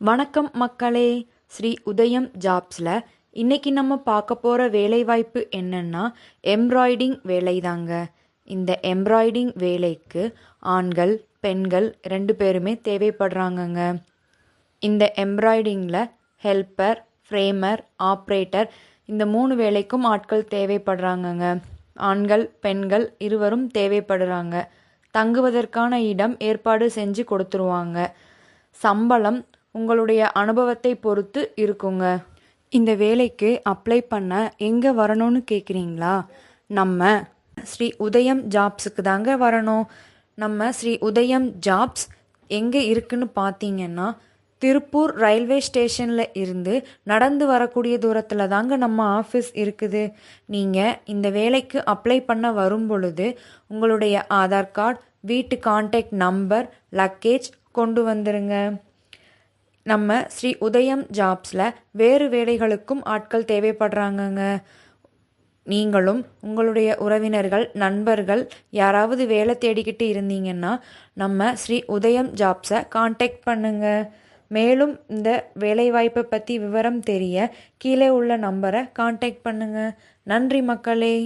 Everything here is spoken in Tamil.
வணக்கம் மக்களே. ஸ்ரீ உதயம் ஜாப்ஸில் இன்றைக்கி நம்ம பார்க்க போகிற வேலைவாய்ப்பு என்னென்னா எம்ப்ராய்டிங் வேலை தாங்க. இந்த எம்ப்ராய்டிங் வேலைக்கு ஆண்கள் பெண்கள் 2 பேருமே தேவைப்படுறாங்கங்க. இந்த எம்ப்ராய்டிங்கில் ஹெல்ப்பர், ஃப்ரேமர், ஆப்ரேட்டர் இந்த 3 வேலைக்கும் ஆட்கள் தேவைப்படுறாங்கங்க. ஆண்கள் பெண்கள் இருவரும் தேவைப்படுறாங்க. தங்குவதற்கான இடம் ஏற்பாடு செஞ்சு கொடுத்துருவாங்க. சம்பளம் உங்களுடைய அனுபவத்தை பொறுத்து இருக்குங்க. இந்த வேலைக்கு அப்ளை பண்ண எங்கே வரணும்னு கேட்குறீங்களா? நம்ம ஸ்ரீ உதயம் ஜாப்ஸுக்கு தாங்க வரணும். நம்ம ஸ்ரீ உதயம் ஜாப்ஸ் எங்கே இருக்குன்னு பார்த்தீங்கன்னா, திருப்பூர் ரயில்வே ஸ்டேஷனில் இருந்து நடந்து வரக்கூடிய தூரத்தில் தாங்க நம்ம ஆஃபீஸ் இருக்குது. நீங்கள் இந்த வேலைக்கு அப்ளை பண்ண வரும் பொழுது உங்களுடைய ஆதார் கார்டு, வீட்டு கான்டாக்ட் நம்பர், லக்கேஜ் கொண்டு வந்துருங்க. நம்ம ஸ்ரீ உதயம் ஜாப்ஸில் வேறு வேலைகளுக்கும் ஆட்கள் தேவைப்படுறாங்கங்க. நீங்களும் உங்களுடைய உறவினர்கள், நண்பர்கள் யாராவது வேலை தேடிக்கிட்டு இருந்தீங்கன்னா நம்ம ஸ்ரீ உதயம் ஜாப்ஸை கான்டாக்ட் பண்ணுங்க. மேலும் இந்த வேலைவாய்ப்பை பற்றி விவரம் தெரிய கீழே உள்ள நம்பரை கான்டாக்ட் பண்ணுங்க. நன்றி மக்களே.